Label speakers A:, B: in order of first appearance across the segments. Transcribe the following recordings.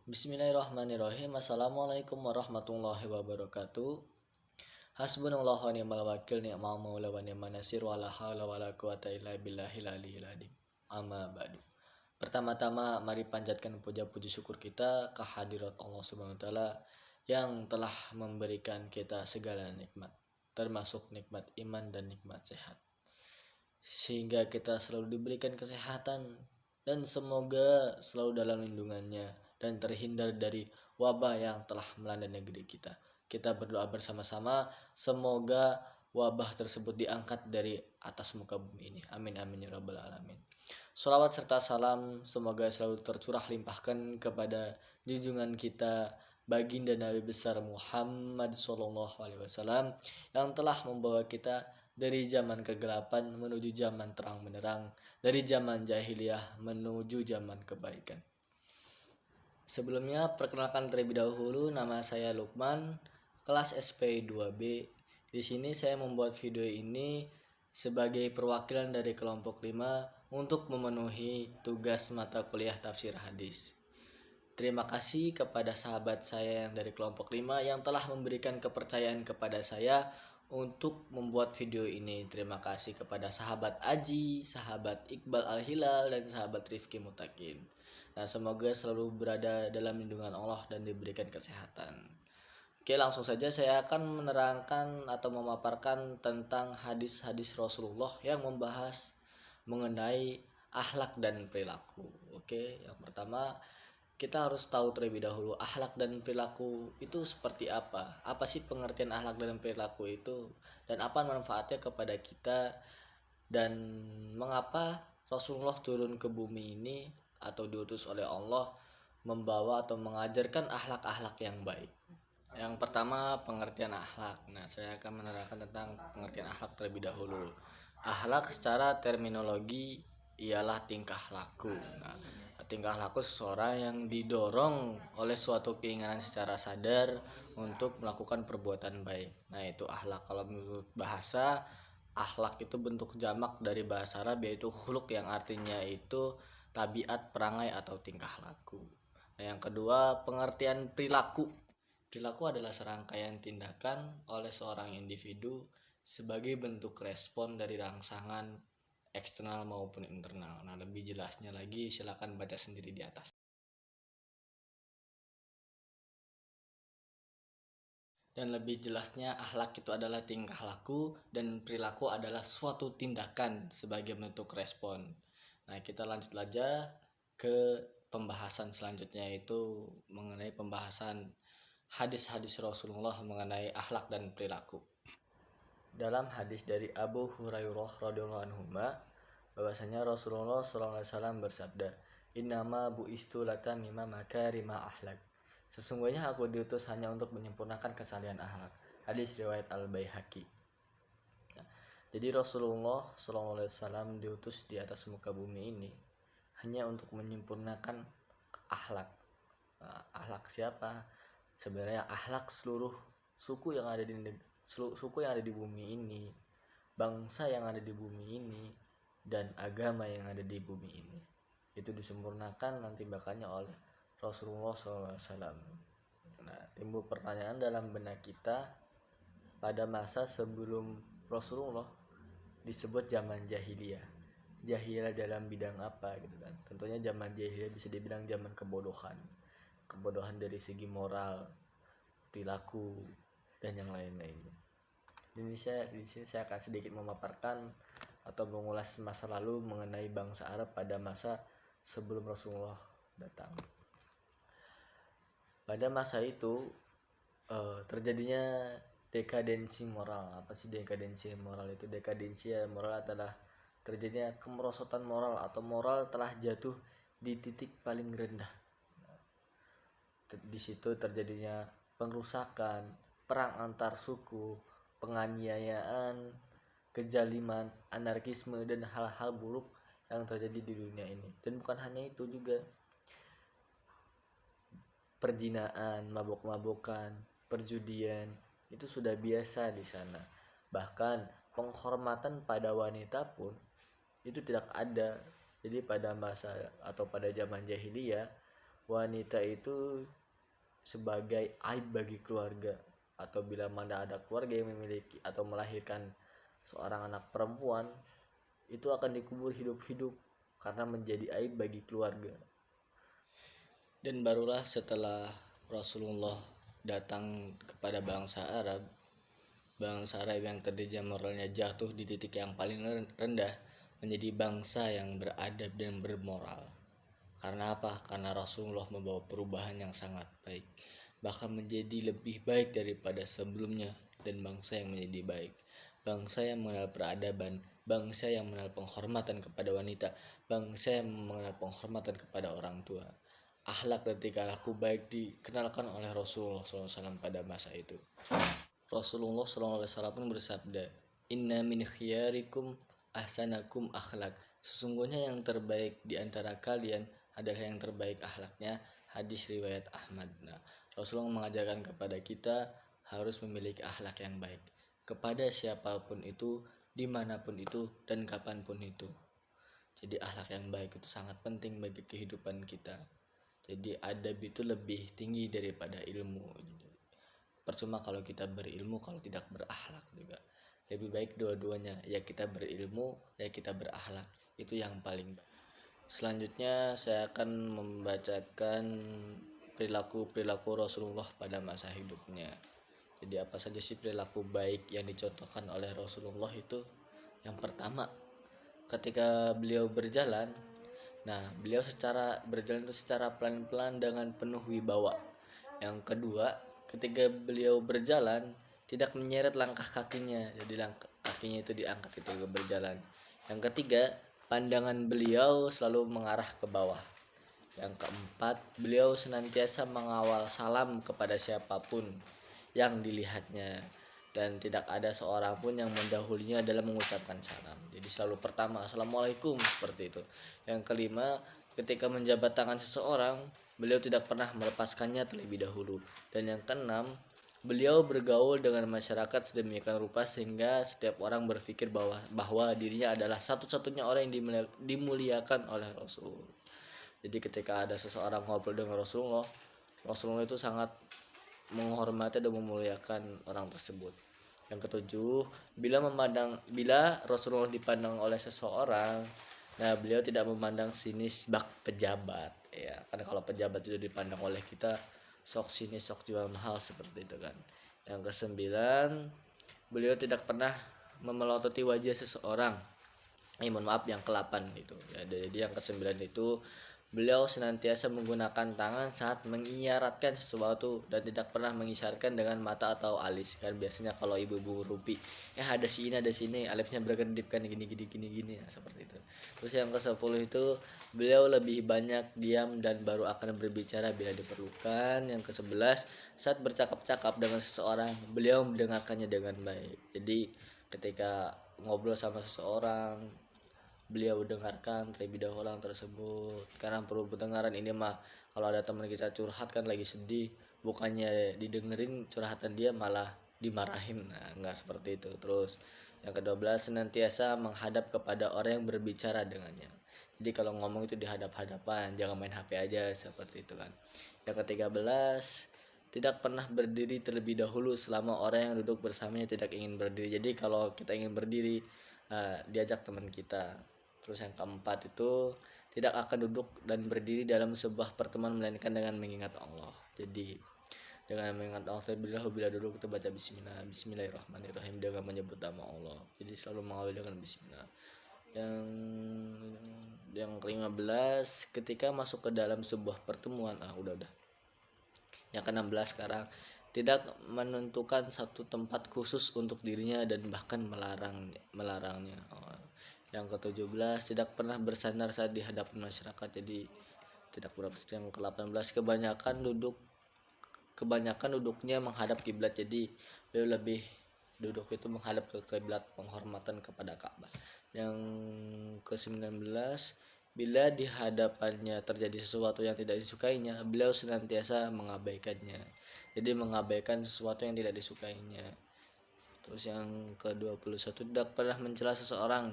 A: Bismillahirrahmanirrahim. Assalamualaikum warahmatullahi wabarakatuh. Hasbunallahu wa ni'mal wakil, ni'mal maula wa ni'man nasir, wa la haula wa la quwata illa billahil aliyil azim. Amma ba'du. Pertama-tama mari panjatkan puja-puji syukur kita ke hadirat Allah Subhanahu wa taala yang telah memberikan kita segala nikmat, termasuk nikmat iman dan nikmat sehat. Sehingga kita selalu diberikan kesehatan dan semoga selalu dalam lindungannya dan terhindar dari wabah yang telah melanda negeri kita. Kita berdoa bersama-sama semoga wabah tersebut diangkat dari atas muka bumi ini. Amin amin ya rabbal alamin. Sholawat serta salam semoga selalu tercurah limpahkan kepada junjungan kita baginda Nabi besar Muhammad SAW yang telah membawa kita dari zaman kegelapan menuju zaman terang benderang, dari zaman jahiliyah menuju zaman kebaikan. Sebelumnya perkenalkan terlebih dahulu, nama saya Lukman, kelas SP 2B. Di sini saya membuat video ini sebagai perwakilan dari kelompok 5 untuk memenuhi tugas mata kuliah tafsir hadis. Terima kasih kepada sahabat saya yang dari kelompok 5 yang telah memberikan kepercayaan kepada saya untuk membuat video ini. Terima kasih kepada sahabat Aji, sahabat Iqbal Al-Hilal, dan sahabat Rifki Mutakin. Nah, semoga selalu berada dalam lindungan Allah dan diberikan kesehatan. Oke, langsung saja saya akan menerangkan atau memaparkan tentang hadis-hadis Rasulullah yang membahas mengenai akhlak dan perilaku. Oke, yang pertama kita harus tahu terlebih dahulu akhlak dan perilaku itu seperti apa. Apa sih pengertian akhlak dan perilaku itu, dan apa manfaatnya kepada kita, dan mengapa Rasulullah turun ke bumi ini atau diutus oleh Allah membawa atau mengajarkan akhlak-akhlak yang baik. Yang pertama, pengertian akhlak. Nah, saya akan menerangkan tentang pengertian akhlak terlebih dahulu. Akhlak secara terminologi ialah tingkah laku. Nah, tingkah laku seseorang yang didorong oleh suatu keinginan secara sadar untuk melakukan perbuatan baik. Nah, itu akhlak. Kalau menurut bahasa, akhlak itu bentuk jamak dari bahasa Arab, yaitu khuluq, yang artinya itu tabiat, perangai, atau tingkah laku. Nah, yang kedua, pengertian perilaku. Perilaku adalah serangkaian tindakan oleh seorang individu sebagai bentuk respon dari rangsangan eksternal maupun internal. Nah, lebih jelasnya lagi silakan baca sendiri di atas. Dan lebih jelasnya, akhlak itu adalah tingkah laku dan perilaku adalah suatu tindakan sebagai bentuk respon. Nah, kita lanjut aja ke pembahasan selanjutnya, yaitu mengenai pembahasan hadis-hadis Rasulullah mengenai akhlak dan perilaku. Dalam hadis dari Abu Hurairah radhiyallahu anhu bahwasanya Rasulullah SAW bersabda, "Innama bu'istu latamima makarima akhlak." Sesungguhnya aku diutus hanya untuk menyempurnakan kesalahan akhlak. Hadis riwayat Al-Baihaqi. Nah, jadi Rasulullah SAW diutus di atas muka bumi ini hanya untuk menyempurnakan akhlak. Nah, akhlak siapa? Sebenarnya akhlak seluruh suku yang ada di bumi ini, bangsa yang ada di bumi ini, dan agama yang ada di bumi ini. Itu disempurnakan nanti bakalnya oleh Rasulullah SAW. Nah, timbul pertanyaan dalam benak kita, pada masa sebelum Rasulullah disebut zaman jahiliyah. Jahiliyah dalam bidang apa gitu kan? Tentunya zaman jahiliyah bisa dibilang zaman kebodohan. Kebodohan dari segi moral, perilaku, dan yang lain-lainnya. Di sini saya akan sedikit memaparkan atau mengulas masa lalu mengenai bangsa Arab pada masa sebelum Rasulullah datang. Pada masa itu terjadinya dekadensi moral. Apa sih dekadensi moral itu? Dekadensi moral adalah terjadinya kemerosotan moral atau moral telah jatuh di titik paling rendah. Di situ terjadinya pengerusakan, perang antar suku, penganiayaan, kejaliman, anarkisme, dan hal-hal buruk yang terjadi di dunia ini. Dan bukan hanya itu juga, perjinaan, mabok-mabokan, perjudian itu sudah biasa di sana. Bahkan penghormatan pada wanita pun itu tidak ada. Jadi pada masa atau pada zaman jahiliyah, wanita itu sebagai aib bagi keluarga, atau bila mana ada keluarga yang memiliki atau melahirkan seorang anak perempuan, itu akan dikubur hidup-hidup karena menjadi aib bagi keluarga. Dan barulah setelah Rasulullah datang kepada bangsa Arab yang tadinya moralnya jatuh di titik yang paling rendah, menjadi bangsa yang beradab dan bermoral. Karena apa? Karena Rasulullah membawa perubahan yang sangat baik, bahkan menjadi lebih baik daripada sebelumnya, dan bangsa yang menjadi baik, bangsa yang mengenal peradaban, bangsa yang mengenal penghormatan kepada wanita, bangsa yang mengenal penghormatan kepada orang tua. Akhlak dan tingkah laku baik dikenalkan oleh Rasulullah SAW pada masa itu. Rasulullah SAW pun bersabda, Inna min khiyarikum ahsanakum akhlak. Sesungguhnya yang terbaik di antara kalian adalah yang terbaik akhlaknya. Hadis riwayat Ahmad. Nah, Rasulullah mengajarkan kepada kita harus memiliki akhlak yang baik kepada siapapun itu, dimanapun itu, dan kapanpun itu. Jadi akhlak yang baik itu sangat penting bagi kehidupan kita. Jadi adab itu lebih tinggi daripada ilmu. Percuma kalau kita berilmu kalau tidak berakhlak juga. Lebih baik dua-duanya, ya kita berilmu, ya kita berakhlak. Itu yang paling baik. Selanjutnya saya akan membacakan perilaku-perilaku Rasulullah pada masa hidupnya. Jadi apa saja sih perilaku baik yang dicontohkan oleh Rasulullah itu? Yang pertama, ketika beliau berjalan, beliau berjalan itu secara pelan-pelan dengan penuh wibawa. Yang kedua, ketika beliau berjalan tidak menyeret langkah kakinya, jadi kakinya itu diangkat ketika berjalan. Yang ketiga, pandangan beliau selalu mengarah ke bawah. Yang keempat, beliau senantiasa mengawal salam kepada siapapun yang dilihatnya, dan tidak ada seorang pun yang mendahulunya dalam mengucapkan salam. Jadi selalu pertama, Assalamualaikum, seperti itu. Yang kelima, ketika menjabat tangan seseorang, beliau tidak pernah melepaskannya terlebih dahulu. Dan yang keenam, beliau bergaul dengan masyarakat sedemikian rupa sehingga setiap orang berpikir bahwa dirinya adalah satu-satunya orang yang dimuliakan oleh Rasul. Jadi ketika ada seseorang ngobrol dengan Rasulullah itu sangat menghormati dan memuliakan orang tersebut. Yang ketujuh, bila Rasulullah dipandang oleh seseorang, beliau tidak memandang sinis bak pejabat, ya. Karena kalau pejabat itu dipandang oleh kita sok sinis, sok jual mahal, seperti itu kan. Yang kesembilan, beliau tidak pernah memelototi wajah seseorang. Yang ke-8 itu. Ya, jadi yang ke-9 itu beliau senantiasa menggunakan tangan saat mengiyaratkan sesuatu dan tidak pernah mengisyaratkan dengan mata atau alis. Kan biasanya kalau ibu-ibu rumpi, ada sini, alisnya berkedip kan gini ya, seperti itu. Terus yang ke-10 itu beliau lebih banyak diam dan baru akan berbicara bila diperlukan. Yang ke-11, saat bercakap-cakap dengan seseorang, beliau mendengarkannya dengan baik. Jadi ketika ngobrol sama seseorang, beliau dengarkan terlebih dahulu orang tersebut, karena perlu pendengaran. Ini mah kalau ada teman kita curhat kan lagi sedih, bukannya didengerin curhatan dia malah dimarahin. Enggak seperti itu. Terus yang ke-12, senantiasa menghadap kepada orang yang berbicara dengannya. Jadi kalau ngomong itu dihadap-hadapan, jangan main HP aja, seperti itu kan. Yang ke-13, tidak pernah berdiri terlebih dahulu selama orang yang duduk bersamanya tidak ingin berdiri. Jadi kalau kita ingin berdiri, diajak teman kita. Terus yang keempat itu tidak akan duduk dan berdiri dalam sebuah pertemuan melainkan dengan mengingat Allah. Jadi dengan mengingat Allah terlebih dahulu, bila duduk kita baca Bismillahirrahmanirrahim dengan menyebut nama Allah. Jadi selalu mengawali dengan Bismillah. Yang ke-15, ketika masuk ke dalam sebuah pertemuan, udah. Yang ke-16 sekarang, tidak menentukan satu tempat khusus untuk dirinya dan bahkan melarangnya. Yang ke-17, tidak pernah bersandar saat di hadapan masyarakat. Jadi tidak pernah. Yang ke-18, kebanyakan duduknya menghadap kiblat. Jadi beliau lebih duduk itu menghadap ke kiblat, penghormatan kepada Ka'bah. Yang ke-19, bila di hadapannya terjadi sesuatu yang tidak disukainya, beliau senantiasa mengabaikannya. Jadi mengabaikan sesuatu yang tidak disukainya. Terus yang ke-21, tidak pernah mencela seseorang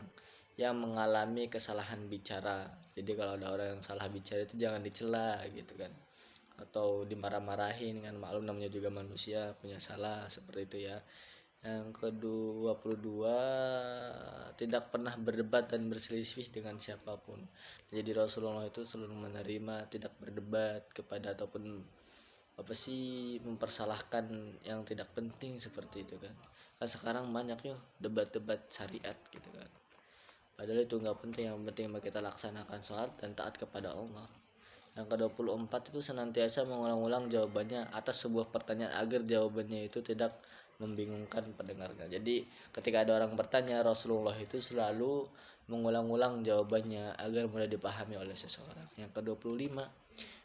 A: yang mengalami kesalahan bicara. Jadi kalau ada orang yang salah bicara itu jangan dicela gitu kan, atau dimarah-marahin kan, maklum namanya juga manusia punya salah seperti itu ya. Yang ke-22, tidak pernah berdebat dan berselisih dengan siapapun. Jadi Rasulullah itu selalu menerima tidak berdebat kepada ataupun mempersalahkan yang tidak penting seperti itu kan. Kan sekarang banyak yuk debat-debat syariat gitu kan. Padahal itu nggak penting, yang penting kita laksanakan sholat dan taat kepada Allah. Yang ke-24 itu senantiasa mengulang-ulang jawabannya atas sebuah pertanyaan agar jawabannya itu tidak membingungkan pendengarnya. Jadi ketika ada orang bertanya, Rasulullah itu selalu mengulang-ulang jawabannya agar mudah dipahami oleh seseorang. Yang ke-25,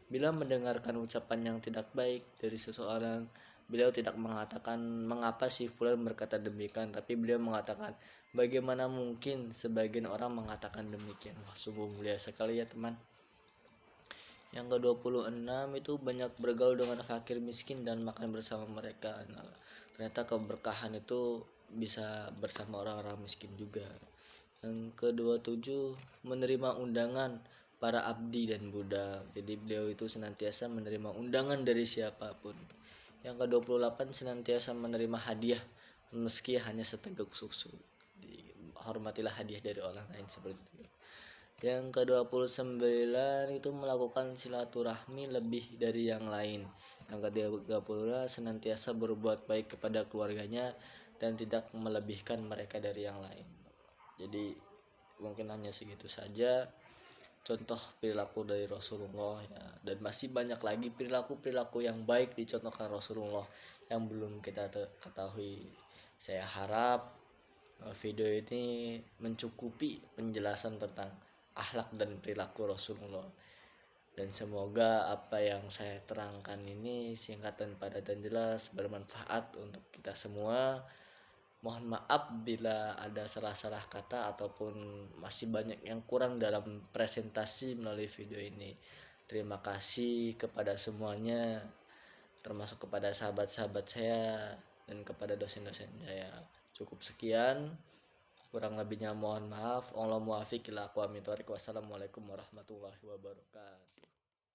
A: bila mendengarkan ucapan yang tidak baik dari seseorang, beliau tidak mengatakan mengapa si fulan berkata demikian, tapi beliau mengatakan bagaimana mungkin sebagian orang mengatakan demikian. Wah, sungguh mulia sekali ya teman. Yang ke-26 itu banyak bergaul dengan fakir miskin dan makan bersama mereka. Nah, ternyata keberkahan itu bisa bersama orang-orang miskin juga. Yang ke-27 menerima undangan para abdi dan budak. Jadi beliau itu senantiasa menerima undangan dari siapapun. Yang ke-28 senantiasa menerima hadiah meski hanya seteguk susu. Hormatilah hadiah dari orang lain seperti itu. Yang ke-29 itu melakukan silaturahmi lebih dari yang lain. Yang ke-30 senantiasa berbuat baik kepada keluarganya dan tidak melebihkan mereka dari yang lain. Jadi mungkin hanya segitu saja contoh perilaku dari Rasulullah ya, dan masih banyak lagi perilaku yang baik dicontohkan Rasulullah yang belum kita ketahui. Saya harap video ini mencukupi penjelasan tentang akhlak dan perilaku Rasulullah, dan semoga apa yang saya terangkan ini singkat dan padat dan jelas bermanfaat untuk kita semua. Mohon maaf bila ada salah-salah kata ataupun masih banyak yang kurang dalam presentasi melalui video ini. Terima kasih kepada semuanya, termasuk kepada sahabat-sahabat saya dan kepada dosen-dosen saya. Cukup sekian, kurang lebihnya mohon maaf. Wassalamualaikum warahmatullahi wabarakatuh.